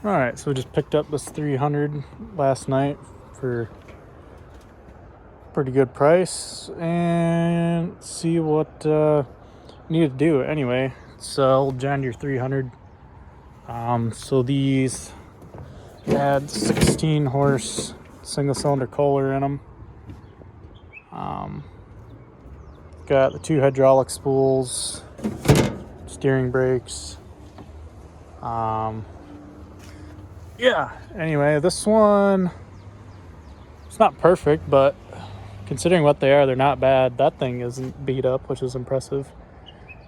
All right, so we just picked up this 300 last night for pretty good price, and see what we need to do. Anyway, it's old John Deere 300. So these had 16 horse single cylinder Kohler in them. Got the 2 hydraulic spools, steering brakes. Yeah, anyway, this one, it's not perfect, but considering what they are, they're not bad. That thing isn't beat up, which is impressive.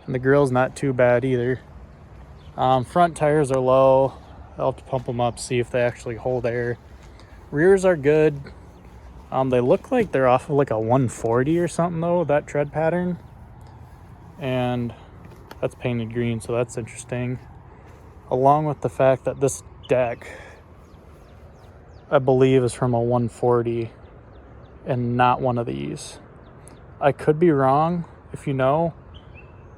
And the grill's not too bad either. Front tires are low. I'll have to pump them up, see if they actually hold air. Rears are good. They look like they're off of like a 140 or something though, that tread pattern. And that's painted green, so that's interesting. Along with the fact that this deck, I believe, is from a 140 and not one of these. I could be wrong. If you know,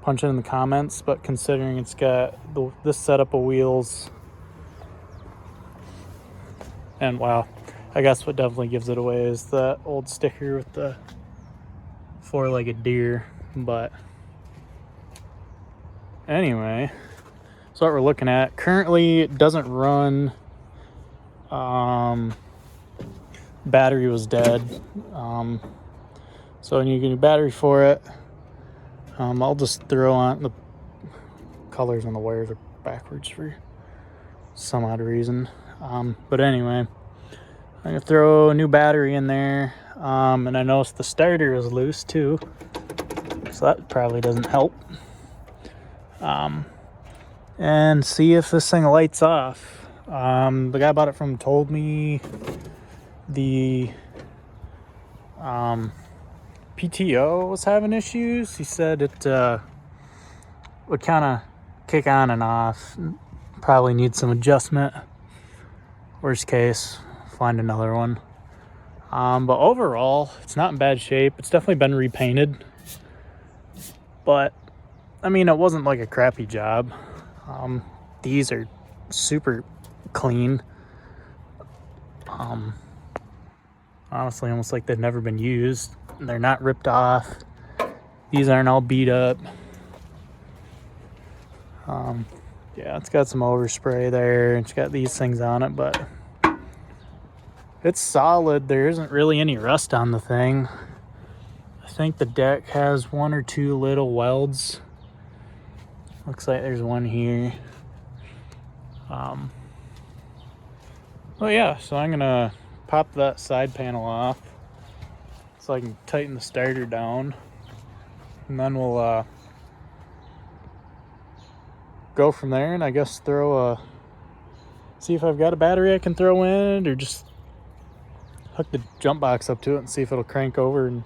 punch it in the comments, but considering it's got this setup of wheels, and wow, I guess what definitely gives it away is the old sticker with the 4-legged deer. But anyway, so what we're looking at currently, it doesn't run. Battery was dead, so you get a battery for it. I'll just throw on the colors on the wires are backwards for some odd reason, but anyway, I'm gonna throw a new battery in there, and I noticed the starter is loose too, so that probably doesn't help. And see if this thing lights off. The guy I bought it from told me the PTO was having issues. He said it would kind of kick on and off. Probably need some adjustment. Worst case, find another one. But overall, it's not in bad shape. It's definitely been repainted. But, I mean, it wasn't like a crappy job. These are super clean. Honestly, almost like they've never been used. They're not ripped off. These aren't all beat up. Yeah, it's got some overspray there. It's got these things on it, but it's solid. There isn't really any rust on the thing. I think the deck has 1 or 2 little welds. Looks like there's one here. Oh yeah, so I'm gonna pop that side panel off so I can tighten the starter down, and then we'll go from there, and I guess see if I've got a battery I can throw in, or just hook the jump box up to it and see if it'll crank over and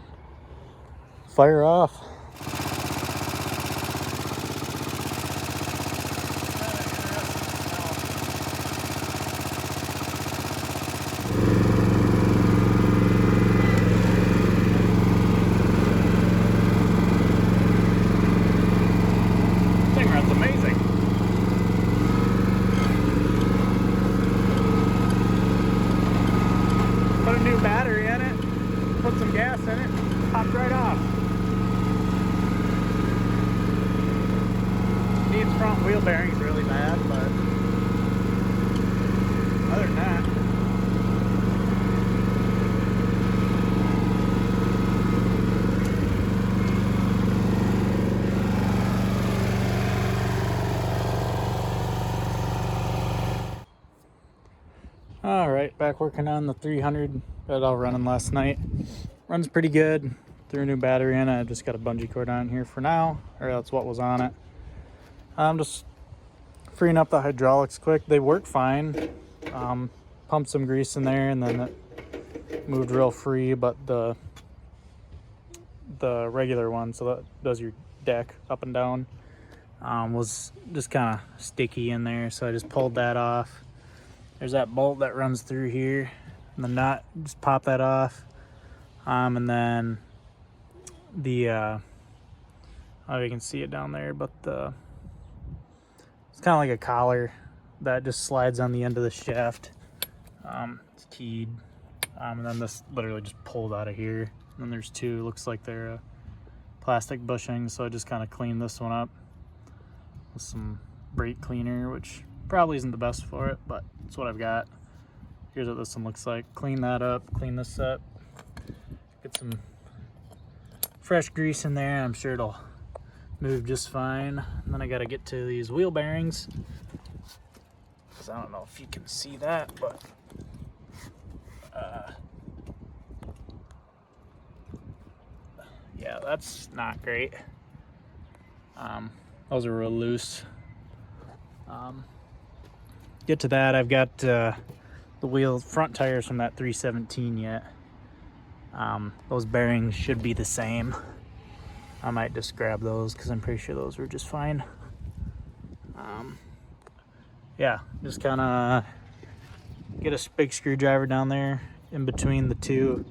fire off. Thing runs amazing. Put a new battery in it, put some gas in it, popped right off. Needs front wheel bearings really bad, but other than that, all right, back working on the 300 that I was running last night. Runs pretty good. Threw a new battery in it. I just got a bungee cord on here for now, or that's what was on it. I'm just freeing up the hydraulics quick. They work fine. Pumped some grease in there, and then it moved real free. But the regular one, so that does your deck up and down, was just kind of sticky in there. So I just pulled that off. There's that bolt that runs through here, and the nut, just pop that off. And then the oh, you can see it down there, but it's kind of like a collar that just slides on the end of the shaft. It's keyed. And then this literally just pulled out of here. And then there's two, looks like they're plastic bushings, so I just kind of cleaned this one up with some brake cleaner, which probably isn't the best for it, but it's what I've got. Here's what this one looks like. Clean that up, clean this up, get some fresh grease in there. I'm sure it'll move just fine. And then I got to get to these wheel bearings, because I don't know if you can see that, but yeah, that's not great. Those are real loose. Get to that, I've got the front tires from that 317 yet. Those bearings should be the same. I might just grab those because I'm pretty sure those were just fine. Yeah, just kind of get a big screwdriver down there in between the two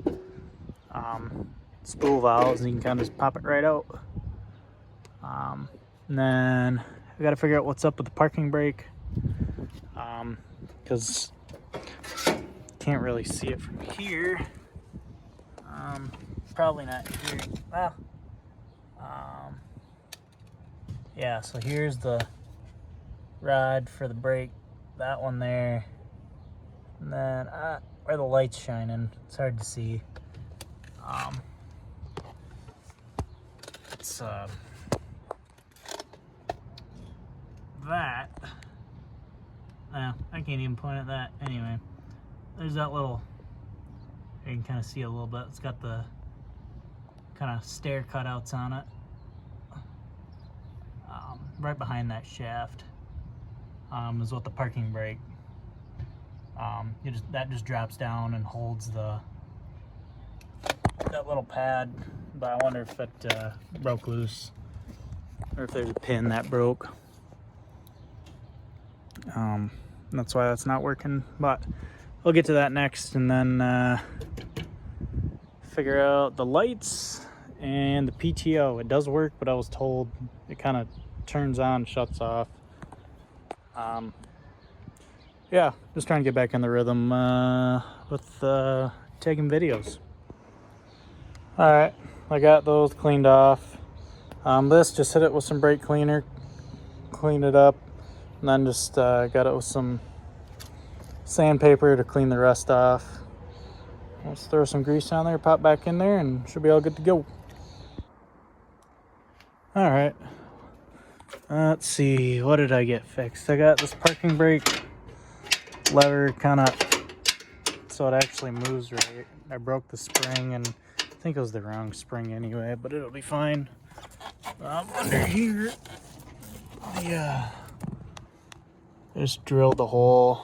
spool valves, and you can kind of just pop it right out. And then I got to figure out what's up with the parking brake, because can't really see it from here. Probably not here. Well, yeah, so here's the rod for the brake, that one there, and then where the light's shining, it's hard to see. It's that. I can't even point at that. Anyway, there's that little, you can kind of see a little bit. It's got the kind of stair cutouts on it. Right behind that shaft is what the parking brake. That just drops down and holds that little pad. But I wonder if it broke loose, or if there's a pin that broke. That's why that's not working. But we'll get to that next, and then figure out the lights and the PTO. It does work, but I was told it kind of turns on, shuts off. Yeah, just trying to get back in the rhythm with taking videos. All right, I got those cleaned off. This, just hit it with some brake cleaner, clean it up, and then just got it with some sandpaper to clean the rest off. Let's throw some grease on there, pop back in there, and should be all good to go. All right, let's see, what did I get fixed? I got this parking brake lever kind of so it actually moves right. I broke the spring, and I think it was the wrong spring anyway, but it'll be fine. Under here, just drilled a hole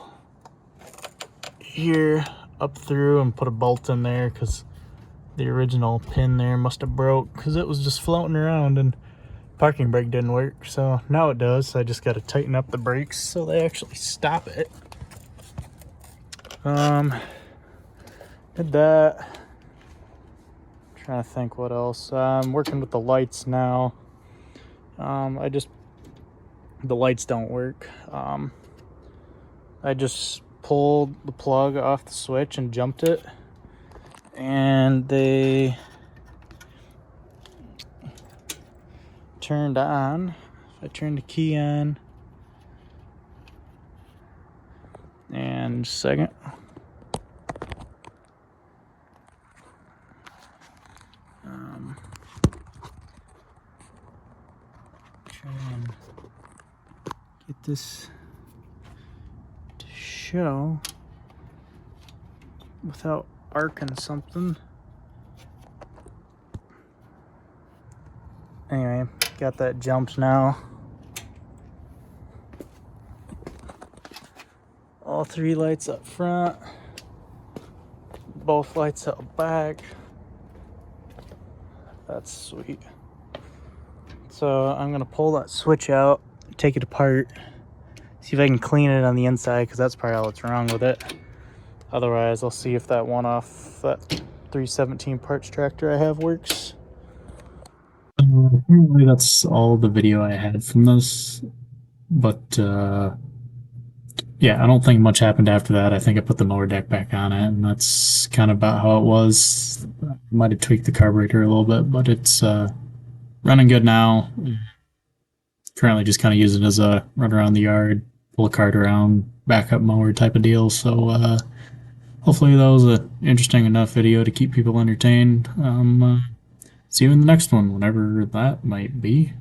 here up through and put a bolt in there, because the original pin there must have broke, because it was just floating around and parking brake didn't work. So now it does. So I just got to tighten up the brakes so they actually stop it. Did that. Trying to think what else. I'm working with the lights now. The lights don't work. I just pulled the plug off the switch and jumped it, and they turned on. I turned the key on, and second. Try and get this to show without arcing something. Anyway, got that jumped now. All three lights up front, both lights up back. That's sweet. So I'm gonna pull that switch out, take it apart, see if I can clean it on the inside, because that's probably all that's wrong with it. Otherwise, I'll see if that one off that 317 parts tractor I have works. Apparently that's all the video I had from this, but yeah, I don't think much happened after that. I think I put the mower deck back on it, and that's kind of about how it was. Might have tweaked the carburetor a little bit, but it's running good now. Currently just kind of using it as a run around the yard, pull a cart around, backup mower type of deal. So hopefully that was an interesting enough video to keep people entertained. See you in the next one, whenever that might be.